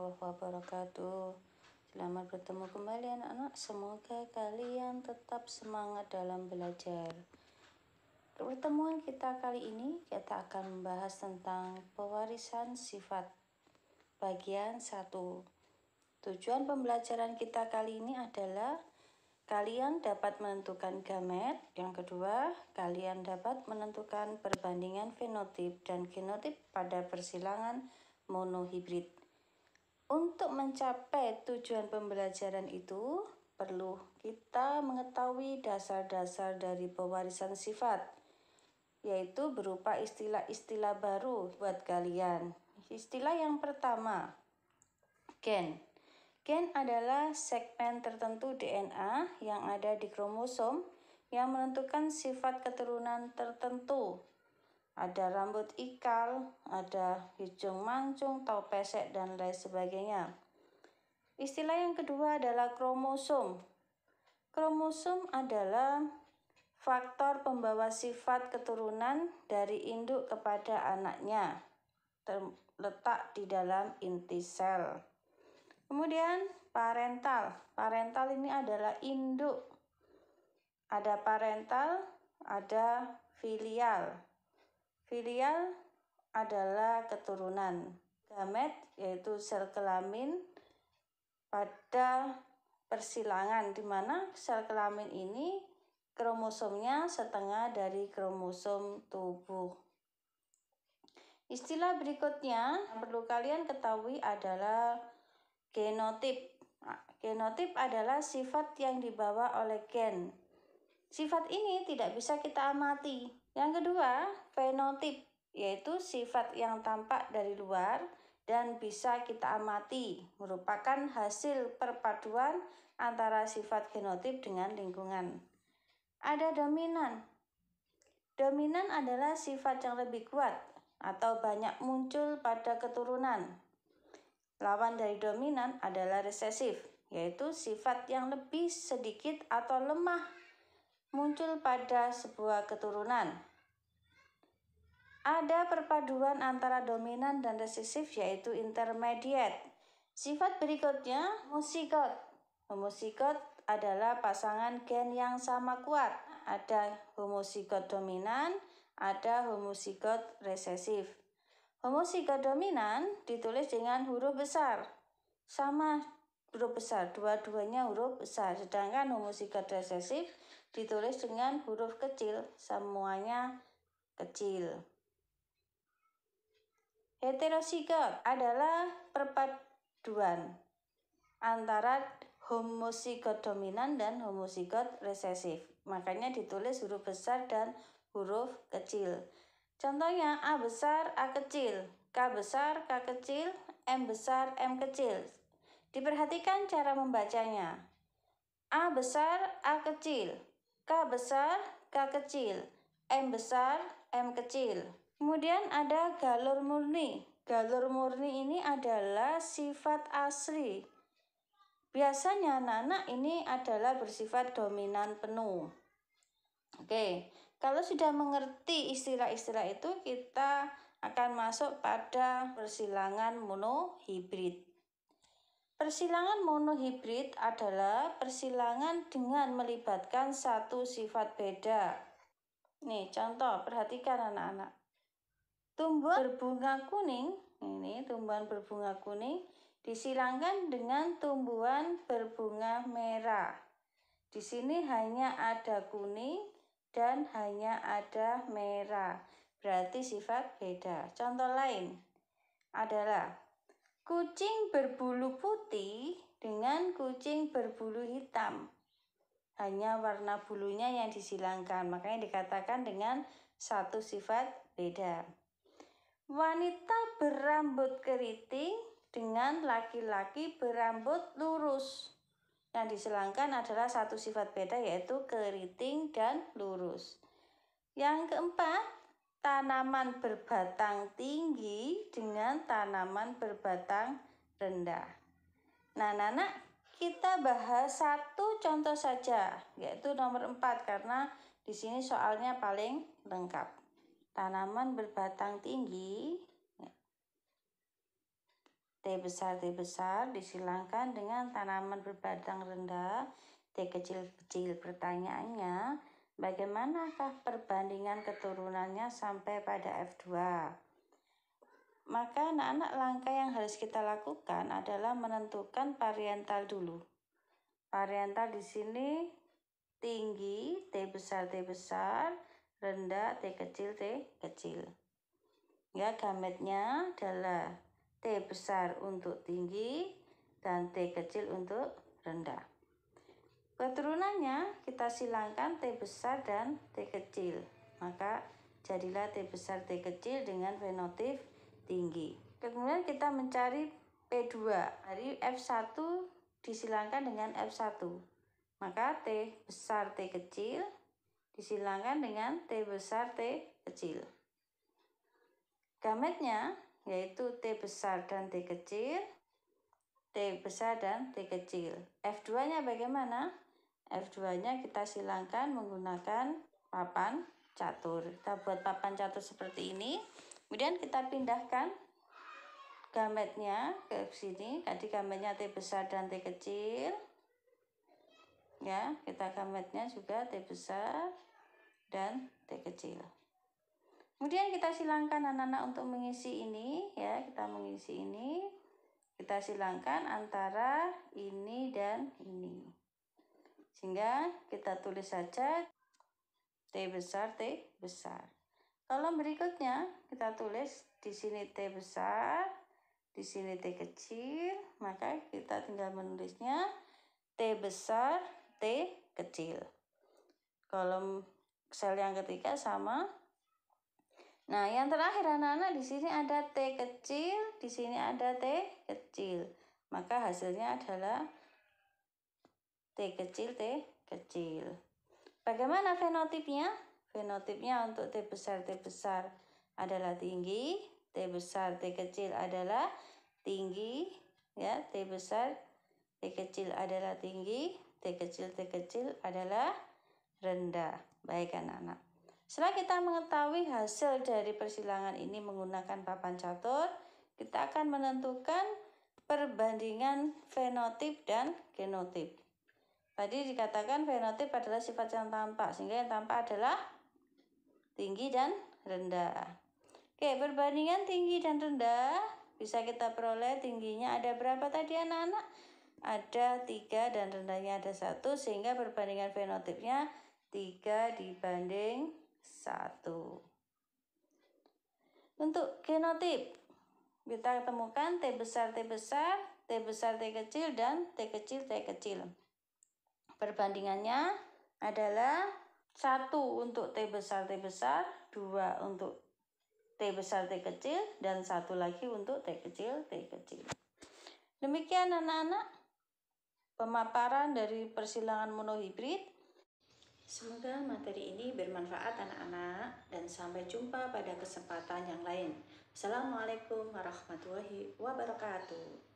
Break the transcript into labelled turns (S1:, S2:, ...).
S1: warahmatullahi wabarakatuh. Selamat bertemu kembali anak-anak. Semoga kalian tetap semangat dalam belajar. Pertemuan kita kali ini kita akan membahas tentang pewarisan sifat bagian 1. Tujuan pembelajaran kita kali ini adalah kalian dapat menentukan gamet. Yang kedua, kalian dapat menentukan perbandingan fenotip dan genotip pada persilangan monohibrid. Untuk mencapai tujuan pembelajaran itu, perlu kita mengetahui dasar-dasar dari pewarisan sifat, yaitu berupa istilah-istilah baru buat kalian. Istilah yang pertama, gen. Gen adalah segmen tertentu DNA yang ada di kromosom yang menentukan sifat keturunan tertentu. Ada rambut ikal, ada hijau mancung, tau pesek, dan lain sebagainya. Istilah yang kedua adalah kromosom. Kromosom adalah faktor pembawa sifat keturunan dari induk kepada anaknya, terletak di dalam inti sel. Kemudian parental. Parental ini adalah induk. Ada parental, ada filial. Filial adalah keturunan. Gamet yaitu sel kelamin pada persilangan, di mana sel kelamin ini kromosomnya setengah dari kromosom tubuh. Istilah berikutnya yang perlu kalian ketahui adalah genotip. Genotip adalah sifat yang dibawa oleh gen. Sifat ini tidak bisa kita amati. Yang kedua, fenotip, yaitu sifat yang tampak dari luar dan bisa kita amati, merupakan hasil perpaduan antara sifat genotip dengan lingkungan. Ada dominan. Dominan adalah sifat yang lebih kuat atau banyak muncul pada keturunan. Lawan dari dominan adalah resesif, yaitu sifat yang lebih sedikit atau lemah muncul pada sebuah keturunan. Ada perpaduan antara dominan dan resesif, yaitu intermediate. Sifat berikutnya homozigot. Homozigot adalah pasangan gen yang sama kuat. Ada homozigot dominan, ada homozigot resesif. Homozigot dominan ditulis dengan huruf besar, sama huruf besar, dua-duanya huruf besar. Sedangkan homozigot resesif ditulis dengan huruf kecil, semuanya kecil. Heterozigot adalah perpaduan antara homozigot dominan dan homozigot resesif. Makanya ditulis huruf besar dan huruf kecil. Contohnya A besar, A kecil, K besar, K kecil, M besar, M kecil. Diperhatikan cara membacanya. A besar, A kecil, K besar, K kecil, M besar, M kecil. Kemudian ada galur murni. Galur murni ini adalah sifat asli. Biasanya anak-anak ini adalah bersifat dominan penuh. Oke, kalau sudah mengerti istilah-istilah itu, kita akan masuk pada persilangan monohibrid. Persilangan monohibrid adalah persilangan dengan melibatkan satu sifat beda. Nih, contoh, perhatikan anak-anak. Tumbuhan berbunga kuning, ini tumbuhan berbunga kuning disilangkan dengan tumbuhan berbunga merah. Di sini hanya ada kuning dan hanya ada merah, berarti sifat beda. Contoh lain adalah kucing berbulu putih dengan kucing berbulu hitam. Hanya warna bulunya yang disilangkan, makanya dikatakan dengan satu sifat beda. Wanita berambut keriting dengan laki-laki berambut lurus. Yang disilangkan adalah satu sifat beda, yaitu keriting dan lurus. Yang keempat, tanaman berbatang tinggi dengan tanaman berbatang rendah. Nah, anak-anak, kita bahas satu contoh saja, yaitu nomor 4, karena di sini soalnya paling lengkap. Tanaman berbatang tinggi T besar disilangkan dengan tanaman berbatang rendah, T kecil-kecil. Pertanyaannya, bagaimanakah perbandingan keturunannya sampai pada F2? Maka anak-anak langkah yang harus kita lakukan adalah menentukan parietal dulu. Parietal di sini tinggi, T besar, rendah, T kecil. Ya, gametnya adalah T besar untuk tinggi dan T kecil untuk rendah. Keturunannya kita silangkan T besar dan T kecil. Maka jadilah T besar T kecil dengan fenotip tinggi. Kemudian kita mencari P2 dari F1 disilangkan dengan F1. Maka T besar T kecil disilangkan dengan T besar T kecil. Gametnya yaitu T besar dan T kecil, T besar dan T kecil. F2-nya bagaimana? F2-nya kita silangkan menggunakan papan catur. Kita buat papan catur seperti ini. Kemudian kita pindahkan gametnya ke sini. Tadi gametnya T besar dan T kecil. Ya, kita gametnya juga T besar dan T kecil. Kemudian kita silangkan anak-anak untuk mengisi ini, ya, kita mengisi ini. Kita silangkan antara ini dan ini. Sehingga kita tulis saja T besar, T besar. Kolom berikutnya kita tulis di sini T besar, di sini T kecil, maka kita tinggal menulisnya T besar, T kecil. Kolom sel yang ketiga sama. Nah, yang terakhir anak-anak di sini ada T kecil, di sini ada T kecil. Maka hasilnya adalah T kecil, T kecil. Bagaimana fenotipnya? Fenotipnya untuk T besar adalah tinggi, T besar T kecil adalah tinggi, ya, T besar T kecil adalah tinggi, T kecil adalah rendah. Baik anak-anak. Setelah kita mengetahui hasil dari persilangan ini menggunakan papan catur, kita akan menentukan perbandingan fenotip dan genotip. Tadi dikatakan fenotip adalah sifat yang tampak, sehingga yang tampak adalah tinggi dan rendah. Oke, perbandingan tinggi dan rendah bisa kita peroleh. Tingginya ada berapa tadi anak-anak? Ada 3 dan rendahnya ada 1, sehingga perbandingan fenotipnya 3 dibanding 1. Untuk genotip, kita temukan T besar, T kecil, dan T kecil. Perbandingannya adalah 1 untuk T besar, 2 untuk T besar, T kecil, dan 1 lagi untuk T kecil. Demikian anak-anak pemaparan dari persilangan monohibrid. Semoga materi ini bermanfaat anak-anak dan sampai jumpa pada kesempatan yang lain. Assalamualaikum warahmatullahi wabarakatuh.